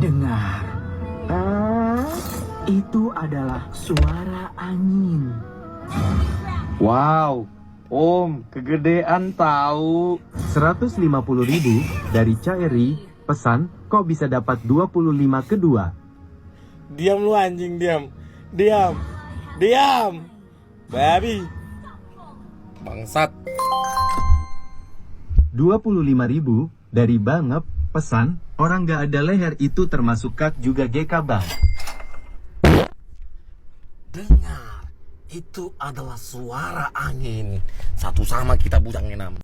Dengar, itu adalah suara angin. Wow, Om, kegedean tahu. 150.000 dari Caeri, pesan kok bisa dapat 25 kedua. Diam lu anjing, diam. Diam. Diam. Babi. Bangsat. 25.000 dari Bangep, pesan orang gak ada leher itu termasuk kak juga GK Bang. Dengar, itu adalah suara angin. Satu sama kita bujang enam.